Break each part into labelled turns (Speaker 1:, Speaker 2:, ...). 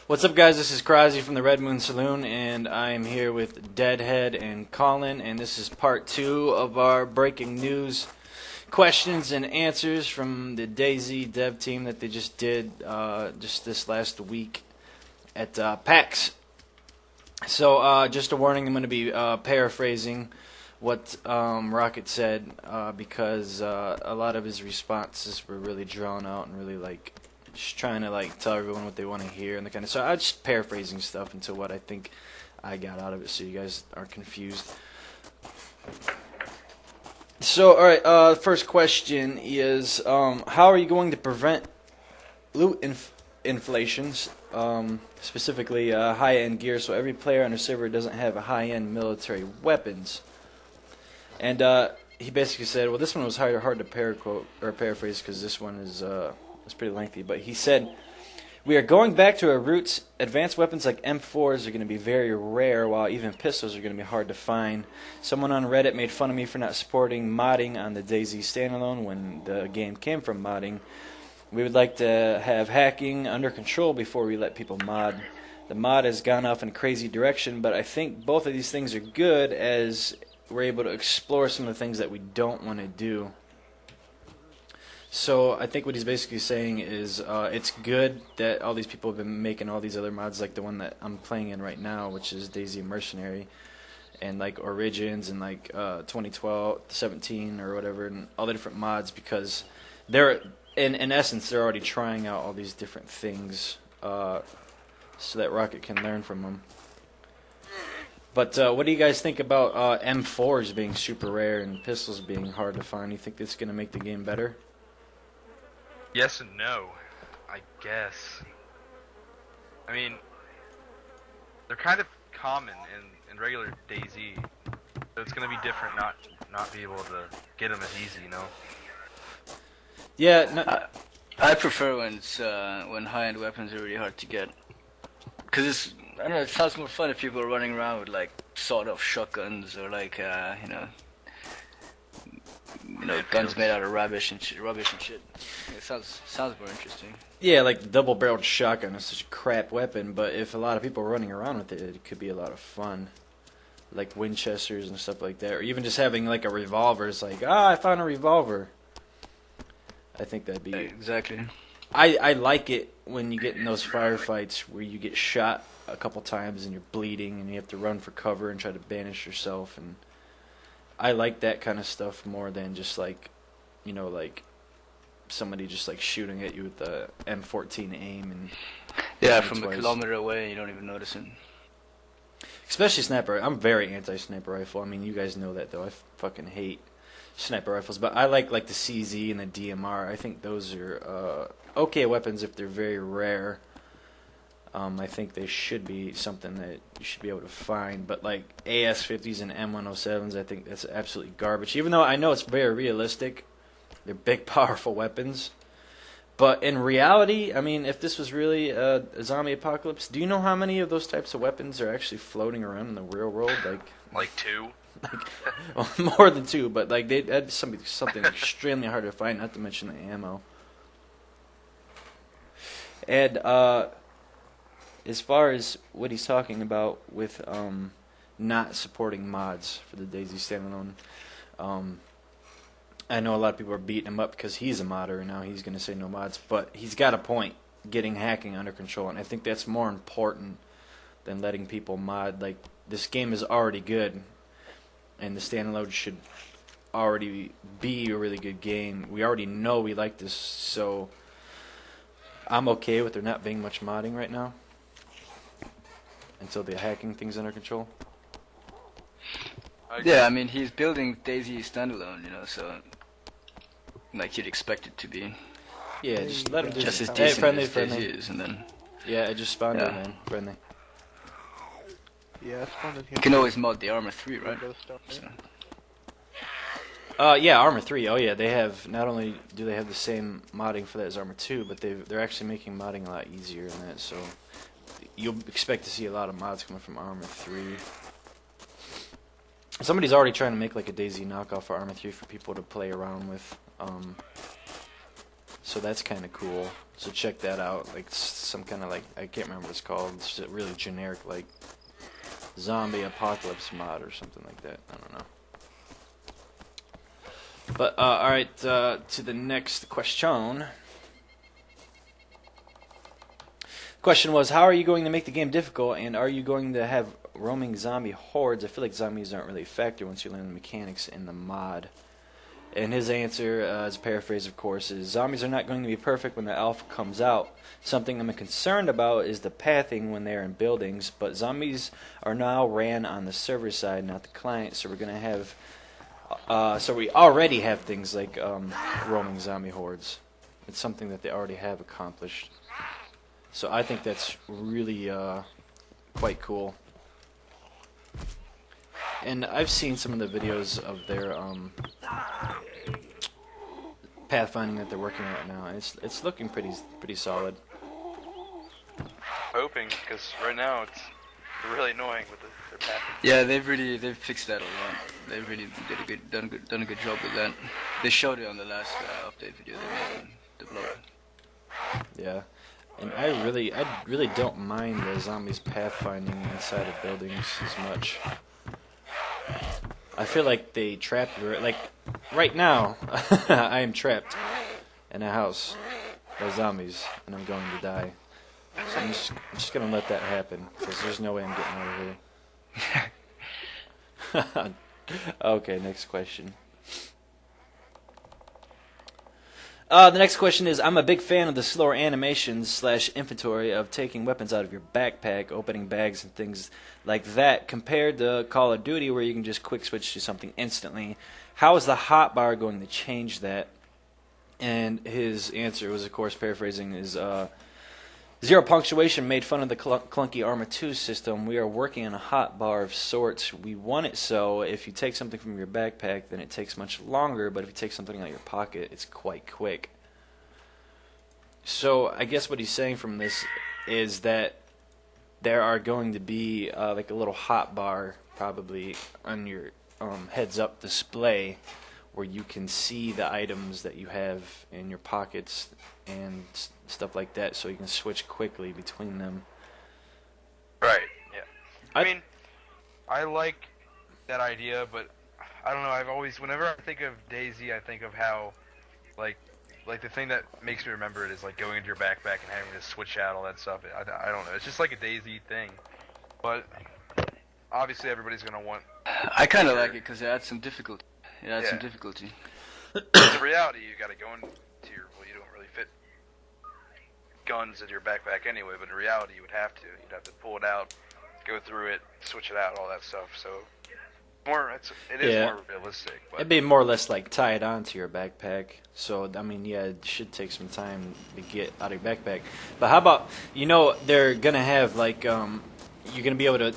Speaker 1: What's up, guys? This is Krazy from the Red Moon Saloon, and I am here with Deadhead and Colin, and this is part 2 of our breaking news questions and answers from the DayZ dev team that they just did just this last week at PAX. So, just a warning, I'm going to be paraphrasing what Rocket said because a lot of his responses were really drawn out and really just trying to tell everyone what they want to hear and the kind of. So I'm just paraphrasing stuff into what I think I got out of it, so you guys aren't confused. So, all right. First question is, how are you going to prevent loot inflations, specifically high-end gear, so every player on the server doesn't have high-end military weapons? And he basically said, well, this one was hard to paraphrase because this one is. It's pretty lengthy, but he said, we are going back to our roots. Advanced weapons like M4s are going to be very rare, while even pistols are going to be hard to find. Someone on Reddit made fun of me for not supporting modding on the DayZ Standalone when the game came from modding. We would like to have hacking under control before we let people mod. The mod has gone off in a crazy direction, but I think both of these things are good as we're able to explore some of the things that we don't want to do. So I think what he's basically saying is it's good that all these people have been making all these other mods, like the one that I'm playing in right now, which is DayZ Mercenary, and Origins, and 2012, 17 or whatever, and all the different mods, because they're in essence they're already trying out all these different things so that Rocket can learn from them. But what do you guys think about M4s being super rare and pistols being hard to find? You think that's going to make the game better?
Speaker 2: Yes and no, I guess. I mean, they're kind of common in regular DayZ, so it's gonna be different not be able to get them as easy, you know.
Speaker 1: Yeah, no,
Speaker 3: I prefer when high-end weapons are really hard to get, because I don't know, it sounds more fun if people are running around with sawed-off shotguns or guns made out of rubbish and shit. It sounds more interesting.
Speaker 1: Yeah, the double-barreled shotgun is such a crap weapon, but if a lot of people are running around with it, it could be a lot of fun. Like Winchesters and stuff like that, or even just having a revolver. It's I found a revolver. I think that'd be...
Speaker 3: Exactly.
Speaker 1: I like it when you get in those firefights where you get shot a couple times and you're bleeding and you have to run for cover and try to banish yourself, and I like that kind of stuff more than just somebody just shooting at you with the M14 aim and
Speaker 3: from a kilometer away you don't even notice it.
Speaker 1: Especially sniper. I'm very anti-sniper rifle. I mean, you guys know that though. I fucking hate sniper rifles, but I like the CZ and the DMR. I think those are okay weapons if they're very rare. I think they should be something that you should be able to find. But AS-50s and M107s, I think that's absolutely garbage. Even though I know it's very realistic, they're big, powerful weapons. But in reality, I mean, if this was really a zombie apocalypse, do you know how many of those types of weapons are actually floating around in the real world?
Speaker 2: Like 2?
Speaker 1: Well, more than 2, but that'd something extremely hard to find, not to mention the ammo. And as far as what he's talking about with not supporting mods for the DayZ Standalone, I know a lot of people are beating him up because he's a modder and now he's going to say no mods, but he's got a point, getting hacking under control, and I think that's more important than letting people mod. This game is already good, and the Standalone should already be a really good game. We already know we like this, so I'm okay with there not being much modding right now until the hacking thing's under control.
Speaker 3: Yeah, I mean, he's building DayZ Standalone, so you'd expect it to be.
Speaker 1: Yeah, just let him do
Speaker 3: just as
Speaker 1: it.
Speaker 3: decent
Speaker 1: Friendly,
Speaker 3: as
Speaker 1: friendly.
Speaker 3: DayZ is, and then.
Speaker 1: Yeah, I just spawned it, man. Friendly.
Speaker 4: Yeah, I spawned it here.
Speaker 3: You can always mod the Arma 3, right?
Speaker 1: Yeah, Arma 3. Oh yeah, they have. Not only do they have the same modding for that as Arma 2, but they're actually making modding a lot easier than that. So you'll expect to see a lot of mods coming from Arma 3. Somebody's already trying to make a DayZ knockoff for Arma 3 for people to play around with. So that's kind of cool. So check that out. Like some kind of like, I can't remember what it's called. It's just a really generic like zombie apocalypse mod or something like that. I don't know. But all right, to the next question. Question was, how are you going to make the game difficult, and are you going to have roaming zombie hordes? I feel like zombies aren't really a factor once you learn the mechanics in the mod. And his answer, as a paraphrase of course, is zombies are not going to be perfect when the alpha comes out. Something I'm concerned about is the pathing when they're in buildings, but zombies are now ran on the server side, not the client, so we're going to have... so we already have things like roaming zombie hordes. It's something that they already have accomplished. So I think that's really quite cool. And I've seen some of the videos of their pathfinding that they're working on right now. It's looking pretty solid.
Speaker 2: Hoping, because right now it's really annoying with their path.
Speaker 3: Yeah, they've fixed that a lot. They really done a good job with that. They showed it on the last update video they made on the blog.
Speaker 1: Yeah. And I really don't mind the zombies pathfinding inside of buildings as much. I feel like they trap you. Like right now, I am trapped in a house by zombies, and I'm going to die. So I'm just gonna let that happen because there's no way I'm getting out of here. Okay, next question. The next question is, I'm a big fan of the slower animations / inventory of taking weapons out of your backpack, opening bags and things like that, compared to Call of Duty where you can just quick switch to something instantly. How is the hotbar going to change that? And his answer was, of course, paraphrasing, is Zero Punctuation made fun of the clunky Arma 2 system. We are working on a hotbar of sorts. We want it so if you take something from your backpack, then it takes much longer, but if you take something out of your pocket, it's quite quick. So I guess what he's saying from this is that there are going to be like a little hotbar probably on your heads-up display where you can see the items that you have in your pockets and stuff like that, so you can switch quickly between them.
Speaker 2: Right, yeah. I mean, I like that idea, but I don't know, I've always, whenever I think of DayZ, I think of how, like the thing that makes me remember it is like going into your backpack and having to switch out all that stuff. I don't know, it's just like a DayZ thing. But obviously everybody's going to want...
Speaker 3: I kind of like it because it adds some difficulty. Some difficulty.
Speaker 2: It's a reality, you got to go into your... Well, you don't really fit guns in your backpack anyway, but in reality you would have to. You'd have to pull it out, go through it, switch it out, all that stuff. So it is more realistic. But
Speaker 1: it'd be more or less like tie it onto your backpack. So I mean, yeah, it should take some time to get out of your backpack. But how about, they're gonna have like you're gonna be able to,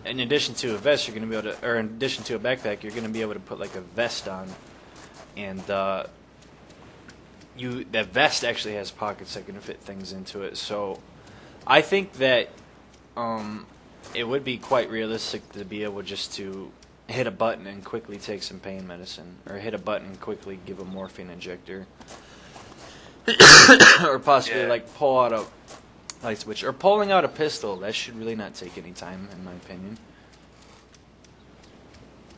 Speaker 1: in addition to a vest, you're gonna be able to, or in addition to a backpack, you're gonna be able to put like a vest on, and that vest actually has pockets that can fit things into it. So I think that it would be quite realistic to be able just to hit a button and quickly take some pain medicine, or hit a button and quickly give a morphine injector, or possibly like pull out a light switch, or pulling out a pistol. That should really not take any time, in my opinion.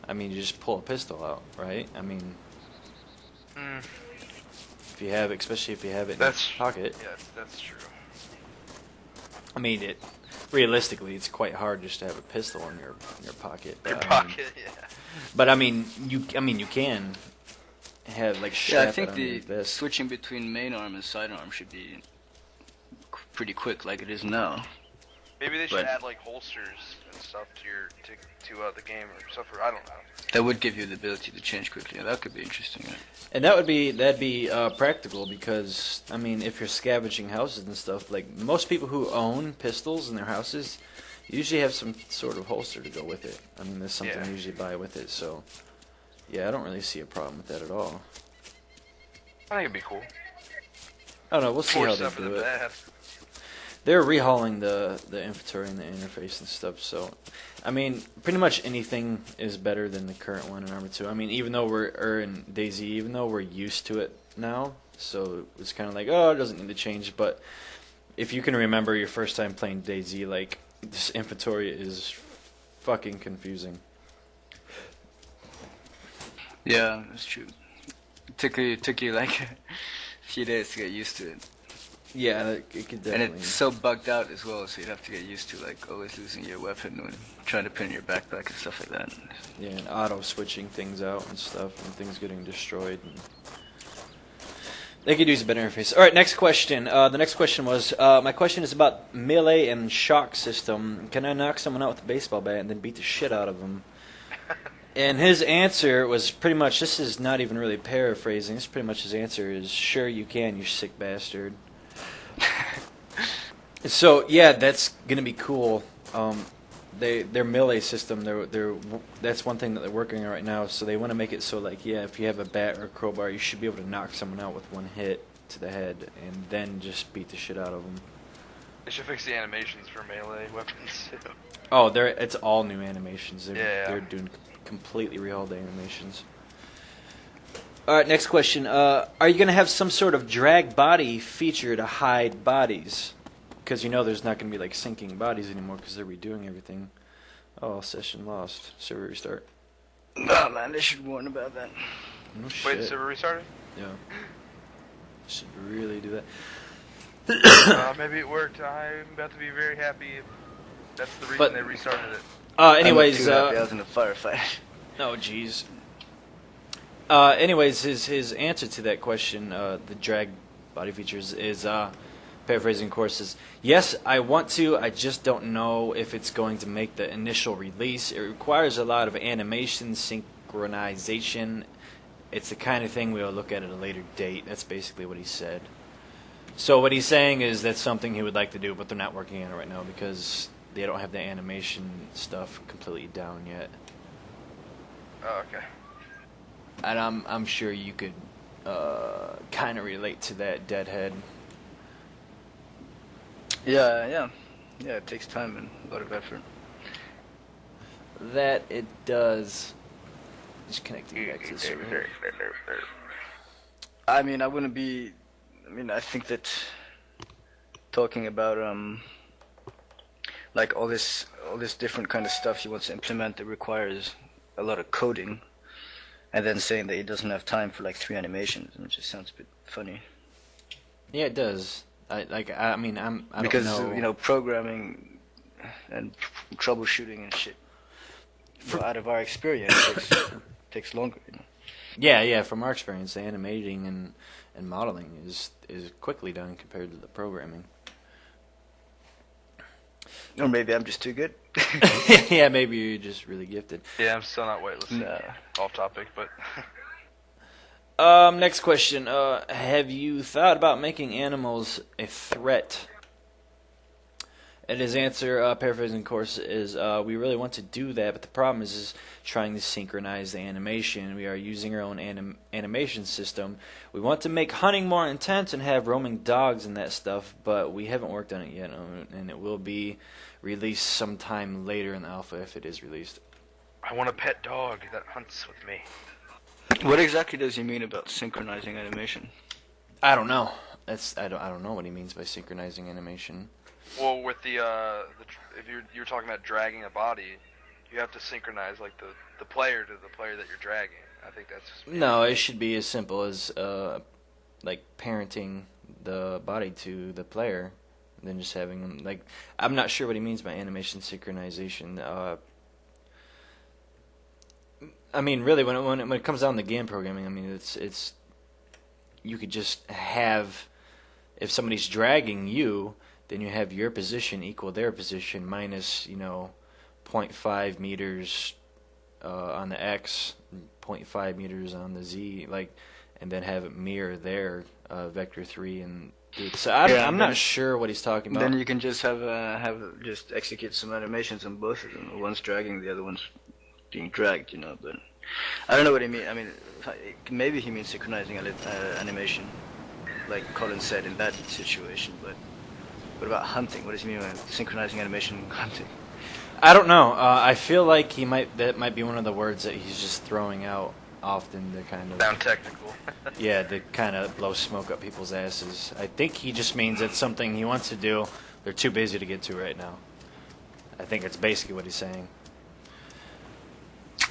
Speaker 1: I mean, you just pull a pistol out, right? I mean, if you have, especially if you have it in your pocket.
Speaker 2: Yeah, that's true.
Speaker 1: I mean, realistically, it's quite hard just to have a pistol in your pocket.
Speaker 2: Your pocket, yeah.
Speaker 1: But I mean, you can have like strap
Speaker 3: I think
Speaker 1: it on your
Speaker 3: the
Speaker 1: vest.
Speaker 3: switching between main arm and sidearm should be pretty quick, like it is now.
Speaker 2: Maybe they should add like holsters and stuff to the game or stuff. I don't know.
Speaker 3: That would give you the ability to change quickly. That could be interesting. Yeah.
Speaker 1: And that'd be practical, because I mean, if you're scavenging houses and stuff, like most people who own pistols in their houses usually have some sort of holster to go with it. I mean, there's something you usually buy with it. So yeah, I don't really see a problem with that at all.
Speaker 2: I think it'd be cool.
Speaker 1: I don't know. We'll see how they do it. They're rehauling the inventory and the interface and stuff, so I mean, pretty much anything is better than the current one in Arma 2. I mean, even though we're in DayZ, even though we're used to it now, So it's kind of like, oh, it doesn't need to change. But if you can remember your first time playing DayZ, like, this inventory is fucking confusing.
Speaker 3: Yeah, that's true. It took you like a few days to get used to it.
Speaker 1: Yeah, it could definitely.
Speaker 3: And it's so bugged out as well, so you'd have to get used to like always losing your weapon when trying to pin your backpack and stuff like that.
Speaker 1: Yeah, and auto-switching things out and stuff, and things getting destroyed. And they could use a better interface. All right, next question. The next question was, my question is about melee and shock system. Can I knock someone out with a baseball bat and then beat the shit out of them? And his answer was pretty much, this is not even really paraphrasing, this is pretty much his answer is, sure you can, you sick bastard. So, yeah, that's going to be cool. Their melee system, that's one thing that they're working on right now, so they want to make it so, like, yeah, if you have a bat or a crowbar, you should be able to knock someone out with one hit to the head, and then just beat the shit out of them.
Speaker 2: They should fix the animations for melee weapons too.
Speaker 1: Oh, it's all new animations.
Speaker 2: Yeah.
Speaker 1: They're doing completely rehauled animations. All right, next question. Are you going to have some sort of drag body feature to hide bodies? Because you know there's not going to be like sinking bodies anymore because they're redoing everything. Oh, session lost. Server restart.
Speaker 3: Oh man, they should warn about that.
Speaker 1: No shit.
Speaker 2: Wait, server restarted?
Speaker 1: Yeah. Should really do that.
Speaker 2: Maybe it worked. I'm about to be very happy if that's the reason
Speaker 1: But-
Speaker 2: they restarted it.
Speaker 1: Anyways,
Speaker 3: I was in a firefight.
Speaker 1: oh jeez. Anyways, his answer to that question, the drag body features, is paraphrasing courses. Yes, I want to. I just don't know if it's going to make the initial release. It requires a lot of animation, synchronization. It's the kind of thing we'll look at a later date. That's basically what he said. So what he's saying is that's something he would like to do, but they're not working on it right now because they don't have the animation stuff completely down yet.
Speaker 2: Oh, okay.
Speaker 1: And I'm sure you could kind of relate to that, Deadhead.
Speaker 3: Yeah. It takes time and a lot of effort.
Speaker 1: That it does. Just connecting back to the server here.
Speaker 3: I mean, I think that talking about like all this different kind of stuff he wants to implement that requires a lot of coding, and then saying that he doesn't have time for like 3 animations, and it just sounds a bit funny.
Speaker 1: Yeah, it does. I
Speaker 3: Because
Speaker 1: don't know.
Speaker 3: Programming and troubleshooting and shit, out of our experience, takes longer.
Speaker 1: Yeah. From our experience, the animating and modeling is quickly done compared to the programming.
Speaker 3: Or maybe I'm just too good.
Speaker 1: Yeah, maybe you're just really gifted.
Speaker 2: Yeah, I'm still not whitelisted.
Speaker 3: Nah.
Speaker 2: Off topic, but
Speaker 1: Next question. Have you thought about making animals a threat? And his answer, paraphrasing course, is we really want to do that, but the problem is trying to synchronize the animation. We are using our own animation system. We want to make hunting more intense and have roaming dogs and that stuff, but we haven't worked on it yet, and it will be released sometime later in the alpha if it is released.
Speaker 2: I want a pet dog that hunts with me.
Speaker 3: What exactly does he mean about synchronizing animation?
Speaker 1: I don't know. I don't know what he means by synchronizing animation.
Speaker 2: Well, with if you're talking about dragging a body, you have to synchronize like the player to the player that you're dragging. I think that's
Speaker 1: No, it should be as simple as like parenting the body to the player, and then just having them like. I'm not sure what he means by animation synchronization. I mean, really, when it comes down to game programming, I mean, it's you could just have, if somebody's dragging you, then you have your position equal their position minus 0.5 meters on the X, 0.5 meters on the Z, and then have it mirror their vector 3 and. So I'm not sure what he's talking about.
Speaker 3: Then you can just have just execute some animations on both of them. One's dragging, the other one's being dragged, but I don't know what he means. I mean, maybe he means synchronizing animation, like Colin said in that situation. But what about hunting? What does he mean by synchronizing animation and hunting?
Speaker 1: I don't know. I feel like that might be one of the words that he's just throwing out. often to kind of
Speaker 2: Sound technical.
Speaker 1: yeah, to kind of blow smoke up people's asses. I think he just means it's something he wants to do. They're too busy to get to right now. I think it's basically what he's saying.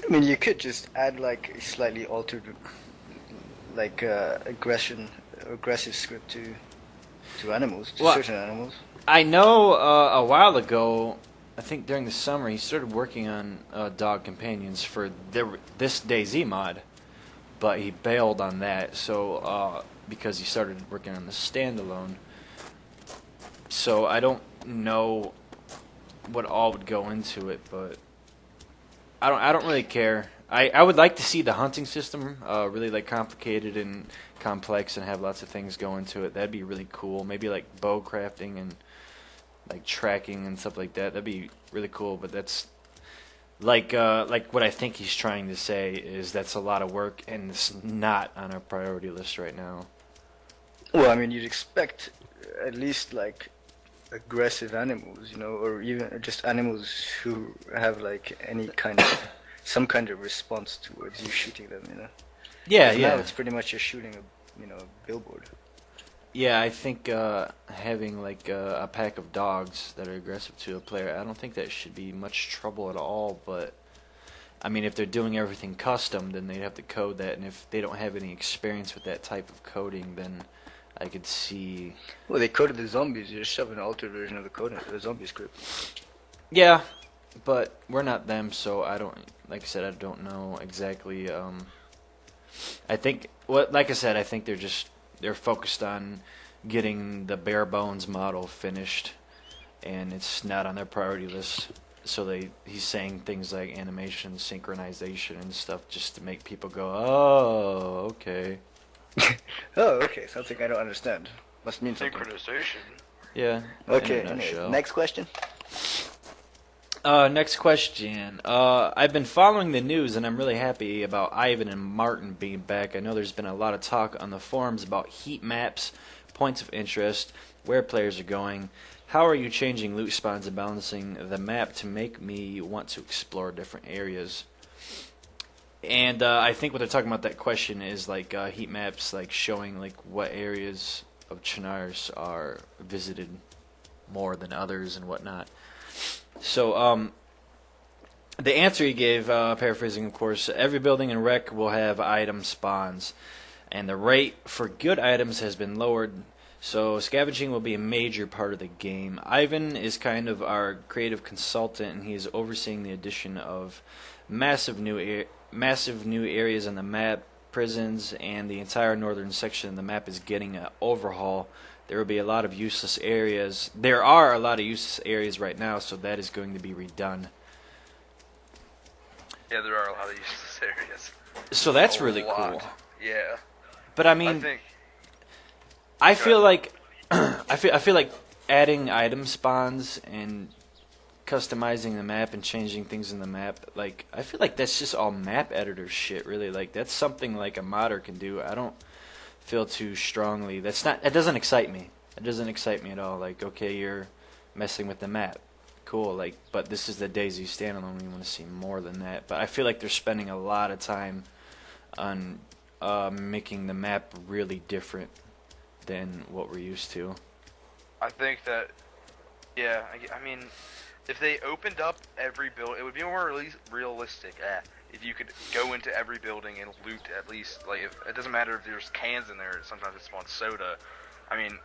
Speaker 3: I mean, you could just add like a slightly altered, like aggressive script to animals, to
Speaker 1: Well,
Speaker 3: certain animals.
Speaker 1: I know a while ago, I think during the summer, he started working on dog companions for this DayZ mod, but he bailed on that. So because he started working on the standalone. So I don't know what all would go into it, but I don't really care. I would like to see the hunting system really like complicated and complex and have lots of things go into it. That'd be really cool. Maybe like bow crafting and like tracking and stuff like that. That'd be really cool. But that's like what I think he's trying to say is that's a lot of work and it's not on our priority list right now.
Speaker 3: Well, I mean, you'd expect at least like aggressive animals, you know, or even just animals who have like any kind of some kind of response towards you shooting them, you know.
Speaker 1: Yeah,
Speaker 3: 'Cause
Speaker 1: yeah.
Speaker 3: Now it's pretty much just shooting a billboard.
Speaker 1: Yeah, I think having like a pack of dogs that are aggressive to a player, I don't think that should be much trouble at all. But I mean, if they're doing everything custom, then they'd have to code that, and if they don't have any experience with that type of coding, then I could see.
Speaker 3: Well, they coded the zombies. You just shove an altered version of the zombie script.
Speaker 1: Yeah, but we're not them, so I don't. Like I said, I don't know exactly. I think like I said, I think they're focused on getting the bare bones model finished, and it's not on their priority list. So he's saying things like animation, synchronization, and stuff just to make people go, oh, okay.
Speaker 3: Oh, okay. Something I don't understand. Must mean something.
Speaker 2: Synchronization.
Speaker 1: Yeah.
Speaker 3: Okay.
Speaker 1: in a
Speaker 3: Anyways,
Speaker 1: nutshell.
Speaker 3: next question.
Speaker 1: Next question. I've been following the news, and I'm really happy about Ivan and Martin being back. I know there's been a lot of talk on the forums about heat maps, points of interest, where players are going. How are you changing loot spawns and balancing the map to make me want to explore different areas? And I think what they're talking about that question is like heat maps, like showing like what areas of Chernars are visited more than others and whatnot. So the answer he gave, paraphrasing of course, every building in Rec will have item spawns, and the rate for good items has been lowered. So scavenging will be a major part of the game. Ivan is kind of our creative consultant, and he is overseeing the addition of massive new areas on the map. Prisons and the entire northern section of the map is getting an overhaul. There will be a lot of useless areas. There are a lot of useless areas right now, so that is going to be redone.
Speaker 2: Yeah, there are a lot of useless areas.
Speaker 1: So that's
Speaker 2: A
Speaker 1: really
Speaker 2: lot.
Speaker 1: cool.
Speaker 2: Yeah.
Speaker 1: But I
Speaker 2: I
Speaker 1: mean,
Speaker 2: think
Speaker 1: I feel like I feel like adding item spawns and customizing the map and changing things in the map, like I feel like that's just all map editor shit, really. Like that's something like a modder can do. I don't feel too strongly. That doesn't excite me. It doesn't excite me at all. Like, okay, you're messing with the map. Cool, like, but this is the DayZ standalone. We want to see more than that. But I feel like they're spending a lot of time on making the map really different than what we're used to.
Speaker 2: I think that, yeah, I mean, if they opened up every building, it would be more realistic. If you could go into every building and loot at least, like, it doesn't matter if there's cans in there. Sometimes it spawns soda. I mean,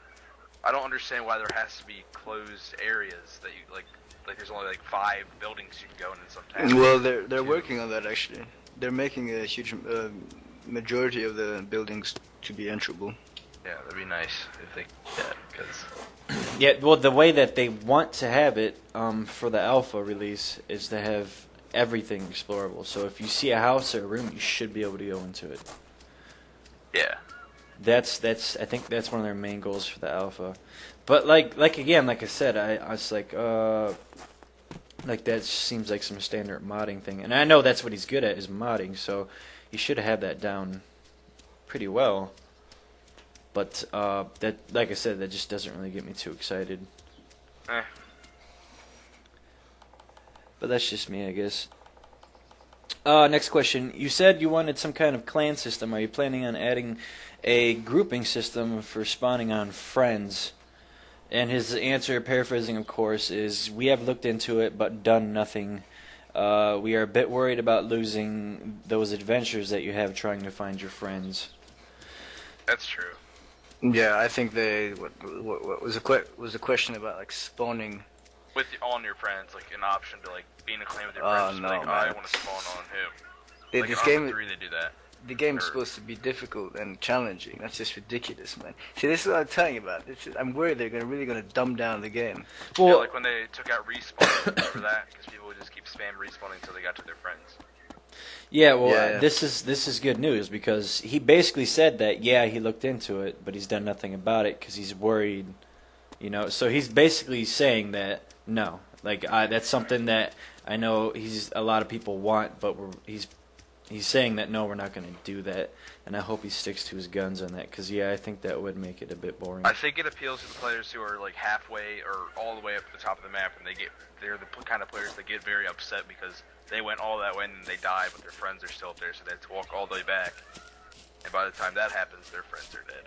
Speaker 2: I don't understand why there has to be closed areas that you like there's only like 5 buildings you can go in some towns.
Speaker 3: Well, they're working on that actually. They're making a huge majority of the buildings to be enterable.
Speaker 2: Yeah, that'd be nice if they did that, because
Speaker 1: Yeah, well, the way that they want to have it for the alpha release is to have everything explorable. So if you see a house or a room, you should be able to go into it.
Speaker 2: yeah.
Speaker 1: That's I think that's one of their main goals for the alpha. But like again, like I said, I was like that seems like some standard modding thing, and I know that's what he's good at is modding, so he should have that down pretty well. But that, like I said, that just doesn't really get me too excited. But that's just me, I guess. Next question. You said you wanted some kind of clan system. Are you planning on adding a grouping system for spawning on friends? And his answer, paraphrasing of course, is we have looked into it but done nothing. We are a bit worried about losing those adventures that you have trying to find your friends.
Speaker 2: That's true.
Speaker 3: Yeah, I think they. What was the question about like spawning?
Speaker 2: With all your friends, like an option to like be in a clan with your friends.
Speaker 3: No,
Speaker 2: like,
Speaker 3: man.
Speaker 2: I want to spawn on him. Like
Speaker 3: This
Speaker 2: in
Speaker 3: game,
Speaker 2: Arma 3, they do that.
Speaker 3: the game's
Speaker 2: Or-
Speaker 3: supposed to be difficult and challenging. That's just ridiculous, man. See, this is what I'm telling you about. I'm worried they're really gonna dumb down the game.
Speaker 2: Yeah,
Speaker 1: Well,
Speaker 2: like when they took out respawn for that, because people would just keep spam respawning until they got to their friends.
Speaker 1: yeah, well,
Speaker 3: Yeah.
Speaker 1: this is good news because he basically said that he looked into it, but he's done nothing about it because he's worried, you know. So he's basically saying that no, like that's something that I know a lot of people want, but he's saying that no, we're not going to do that, and I hope he sticks to his guns on that because I think that would make it a bit boring.
Speaker 2: I think it appeals to the players who are like halfway or all the way up to the top of the map, and they're the kind of players that get very upset because they went all that way and they died, but their friends are still up there, so they have to walk all the way back. And by the time that happens, their friends are dead.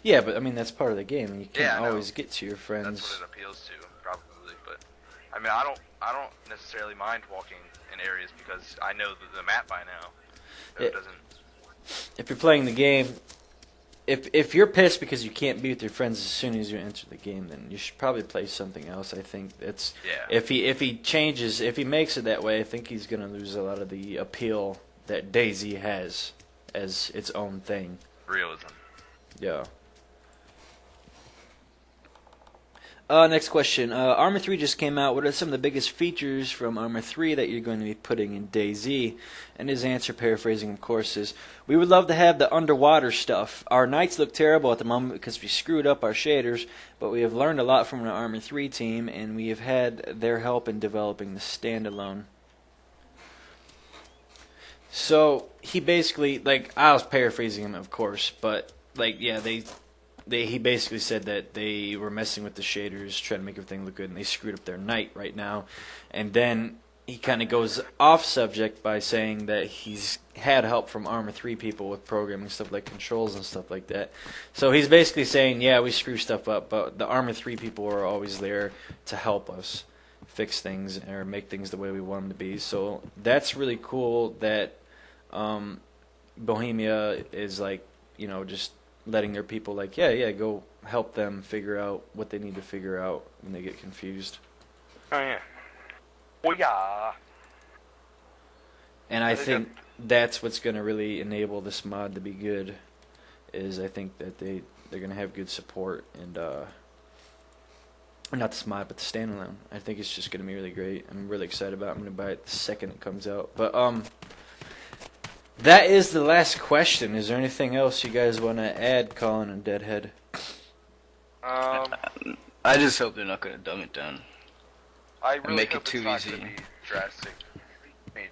Speaker 1: Yeah, but I mean that's part of the game, and you can't
Speaker 2: Yeah, I know.
Speaker 1: always get to your friends.
Speaker 2: That's what it appeals to, probably. But I mean, I don't necessarily mind walking in areas because I know the map by now. So it doesn't.
Speaker 1: If you're playing the game, if you're pissed because you can't be with your friends as soon as you enter the game, then you should probably play something else. I think that's
Speaker 2: Yeah.
Speaker 1: if he makes it that way, I think he's gonna lose a lot of the appeal that DayZ has as its own thing.
Speaker 2: Realism.
Speaker 1: Yeah. Next question. Arma 3 just came out. What are some of the biggest features from Arma 3 that you're going to be putting in DayZ? And his answer, paraphrasing of course, is, we would love to have the underwater stuff. Our nights look terrible at the moment because we screwed up our shaders, but we have learned a lot from the Arma 3 team, and we have had their help in developing the Standalone. So, he basically, like, I was paraphrasing him of course, but, like, yeah, he basically said that they were messing with the shaders, trying to make everything look good, and they screwed up their night right now. And then he kind of goes off subject by saying that he's had help from Arma 3 people with programming stuff like controls and stuff like that. So he's basically saying, yeah, we screw stuff up, but the Arma 3 people are always there to help us fix things or make things the way we want them to be. So that's really cool that Bohemia is like, you know, just letting their people like, go help them figure out what they need to figure out when they get confused.
Speaker 2: Oh yeah. Oh yeah.
Speaker 1: And I think that's what's going to really enable this mod to be good. Is I think that they're going to have good support and not this mod but the standalone. I think it's just going to be really great. I'm really excited about it. I'm going to buy it the second it comes out. But that is the last question. Is there anything else you guys want to add, Colin and Deadhead?
Speaker 3: I just hope they're not gonna dumb it down.
Speaker 2: I really
Speaker 3: make it
Speaker 2: hope
Speaker 3: too
Speaker 2: it's not
Speaker 3: easy.
Speaker 2: gonna be drastic.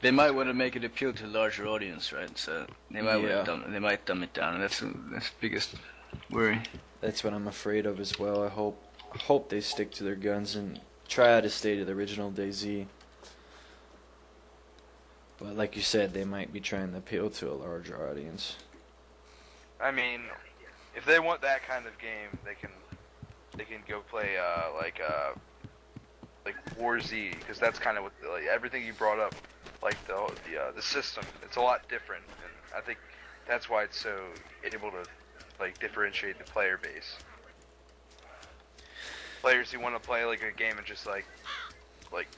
Speaker 3: They might want to make it appeal to a larger audience, right? So they might they might dumb it down. That's the biggest worry.
Speaker 1: That's what I'm afraid of as well. I hope they stick to their guns and try to stay to the original DayZ. But like you said, they might be trying to appeal to a larger audience.
Speaker 2: I mean, if they want that kind of game, they can go play like War Z, because that's kind of what like, everything you brought up, like the system. It's a lot different, and I think that's why it's so able to like differentiate the player base. Players who want to play like a game and just like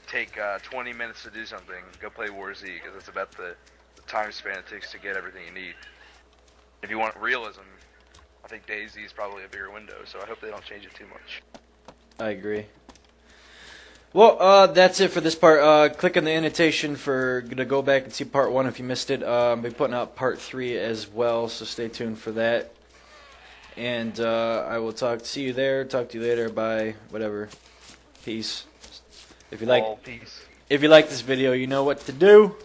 Speaker 2: take 20 minutes to do something, go play War Z, because it's about the time span it takes to get everything you need. If you want realism, I think DayZ is probably a bigger window, so I hope they don't change it too much.
Speaker 1: I agree. Well, that's it for this part. Click on the annotation to go back and see part 1 if you missed it. I'll be putting out part 3 as well, so stay tuned for that. And I will see you there. Talk to you later. Bye. Whatever. Peace. If you like this video, you know what to do.